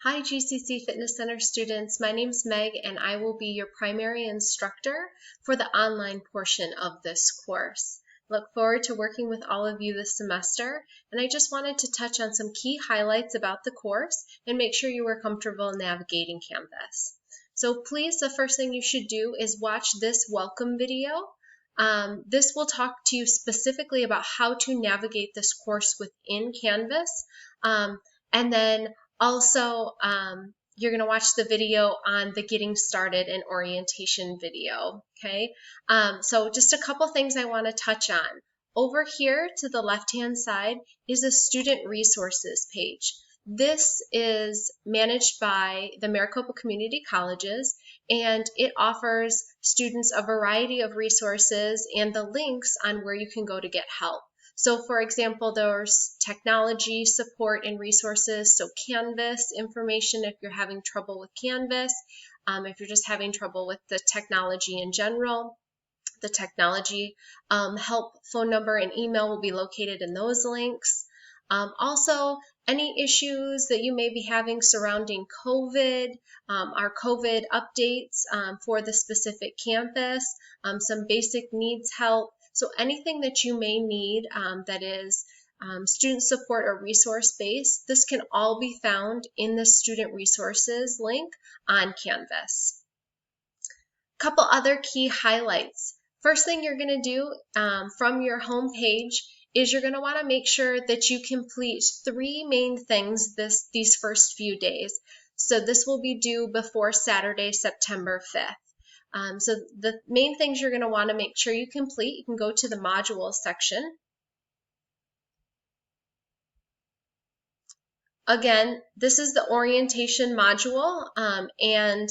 Hi GCC Fitness Center students, my name is Meg and I will be your primary instructor for the online portion of this course. Look forward to working with all of you this semester, and I just wanted to touch on some key highlights about the course and make sure you are comfortable navigating Canvas. So please, the first thing you should do is watch this welcome video. This will talk to you specifically about how to navigate this course within Canvas, and then also, you're going to watch the video on the getting started and orientation video, okay? So just a couple things I want to touch on. Over here to the left-hand side is a student resources page. This is managed by the Maricopa Community Colleges, and it offers students a variety of resources and the links on where you can go to get help. So for example, there's technology support and resources, so Canvas information if you're having trouble with Canvas, if you're just having trouble with the technology in general. The technology help phone number and email will be located in those links. Also, any issues that you may be having surrounding COVID, our COVID updates for the specific campus, some basic needs help. So anything that you may need that is student support or resource based, this can all be found in the student resources link on Canvas. Couple other key highlights. First thing you're going to do from your home page is you're going to want to make sure that you complete 3 main things these first few days. So this will be due before Saturday, September 5th. So the main things you're going to want to make sure you complete, you can go to the modules section. Again, this is the orientation module, and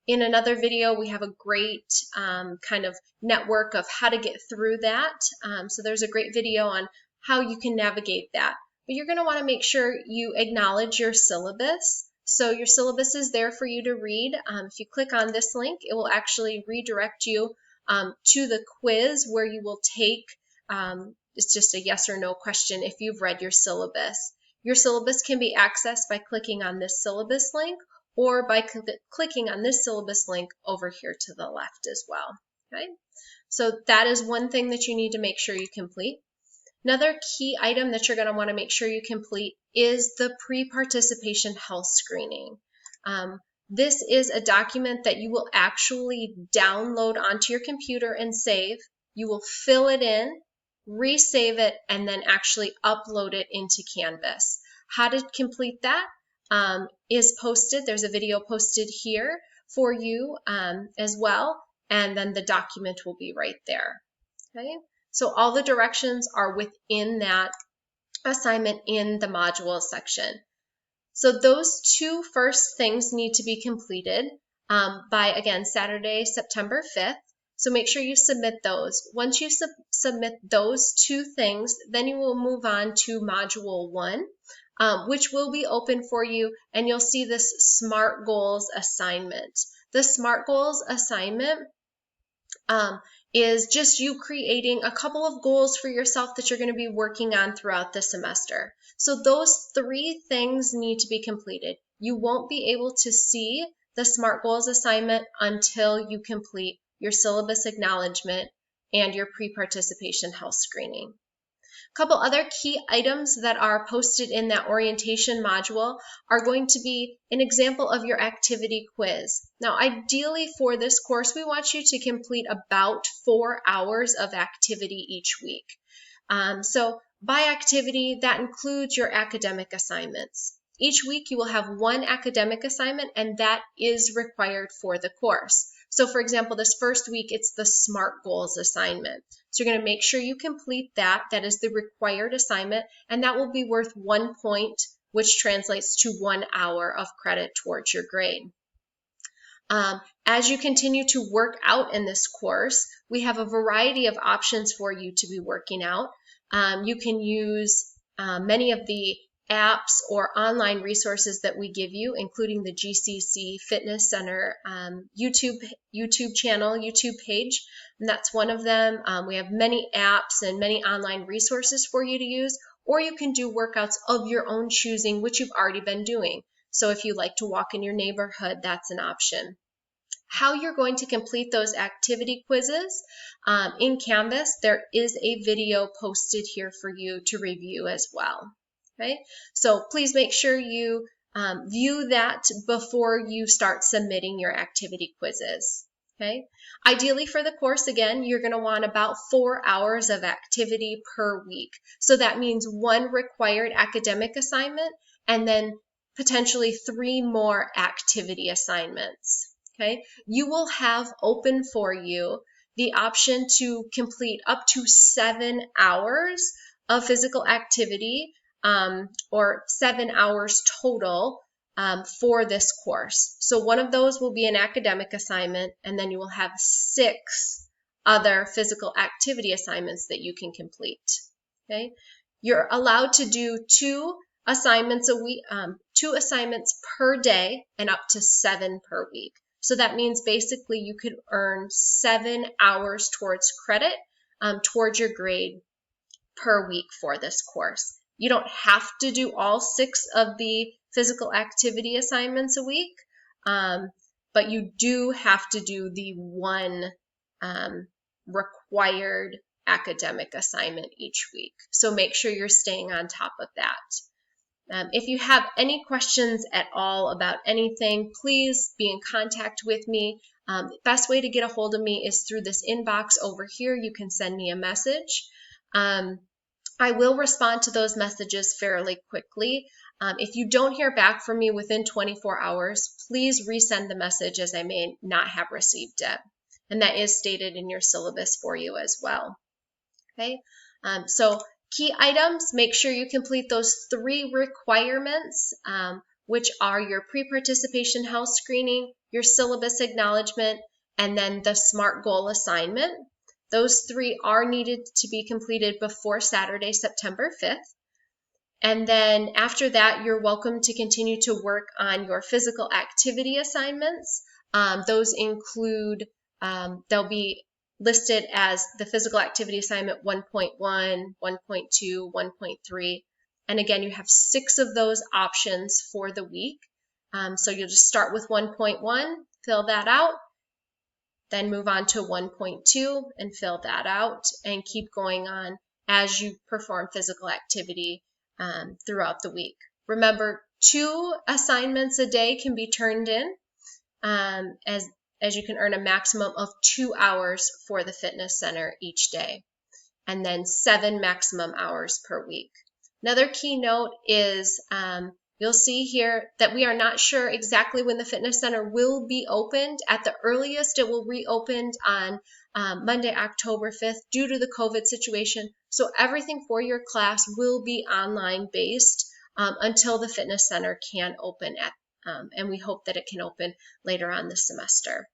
in another video we have a great kind of network of how to get through that. So there's a great video on how you can navigate that. But you're going to want to make sure you acknowledge your syllabus. So your syllabus is there for you to read. If you click on this link, it will actually redirect you to the quiz where you will take, it's just a yes or no question if you've read your syllabus. Your syllabus can be accessed by clicking on this syllabus link or by clicking on this syllabus link over here to the left as well. Okay? So that is one thing that you need to make sure you complete. Another key item that you're going to want to make sure you complete is the pre-participation health screening. This is a document that you will actually download onto your computer and save. You will fill it in, resave it, and then actually upload it into Canvas. How to complete that is posted. There's a video posted here for you as well, and then the document will be right there. Okay? So all the directions are within that assignment in the modules section. So those 2 first things need to be completed by, again, Saturday, September 5th. So make sure you submit those. Once you submit those 2 things, then you will move on to Module 1, which will be open for you, and you'll see this SMART Goals assignment. The SMART Goals assignment is just you creating a couple of goals for yourself that you're going to be working on throughout the semester. So those 3 things need to be completed. You won't be able to see the SMART Goals assignment until you complete your syllabus acknowledgement and your pre-participation health screening. A couple other key items that are posted in that orientation module are going to be an example of your activity quiz. Now, ideally for this course, we want you to complete about 4 hours of activity each week. So by activity, that includes your academic assignments. Each week you will have 1 academic assignment, and that is required for the course. So for example, this first week, it's the SMART Goals assignment. So you're going to make sure you complete that. That is the required assignment, and that will be worth 1 point, which translates to 1 hour of credit towards your grade. As you continue to work out in this course, we have a variety of options for you to be working out. You can use many of the apps or online resources that we give you, including the GCC Fitness Center YouTube channel, YouTube page, and that's one of them. We have many apps and many online resources for you to use, or you can do workouts of your own choosing, which you've already been doing. So if you like to walk in your neighborhood, that's an option. How you're going to complete those activity quizzes in Canvas, there is a video posted here for you to review as well. Okay, so please make sure you view that before you start submitting your activity quizzes. Okay, ideally for the course, again, you're going to want about 4 hours of activity per week. So that means 1 required academic assignment and then potentially 3 more activity assignments. Okay, you will have open for you the option to complete up to 7 hours of physical activity, or 7 hours total for this course. So one of those will be an academic assignment, and then you will have 6 other physical activity assignments that you can complete. Okay, you're allowed to do 2 assignments a week, 2 assignments per day, and up to 7 per week. So that means basically you could earn 7 hours towards credit towards your grade per week for this course. You don't have to do all 6 of the physical activity assignments a week, but you do have to do the 1 required academic assignment each week. So make sure you're staying on top of that. If you have any questions at all about anything, please be in contact with me. The best way to get a hold of me is through this inbox over here. You can send me a message. I will respond to those messages fairly quickly. If you don't hear back from me within 24 hours, please resend the message, as I may not have received it. And that is stated in your syllabus for you as well. Okay, so key items, make sure you complete those 3 requirements, which are your pre-participation health screening, your syllabus acknowledgement, and then the SMART goal assignment. Those 3 are needed to be completed before Saturday, September 5th. And then after that, you're welcome to continue to work on your physical activity assignments. Those include, they'll be listed as the physical activity assignment 1.1, 1.2, 1.3. And again, you have 6 of those options for the week. So you'll just start with 1.1, fill that out, then move on to 1.2 and fill that out, and keep going on as you perform physical activity throughout the week. Remember, 2 assignments a day can be turned in, as you can earn a maximum of 2 hours for the fitness center each day, and then 7 maximum hours per week. Another key note is you'll see here that we are not sure exactly when the fitness center will be opened. At the earliest, it will reopen on Monday, October 5th due to the COVID situation. So everything for your class will be online based until the fitness center can open, and we hope that it can open later on this semester.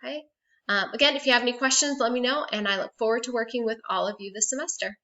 Okay. Again, if you have any questions, let me know, and I look forward to working with all of you this semester.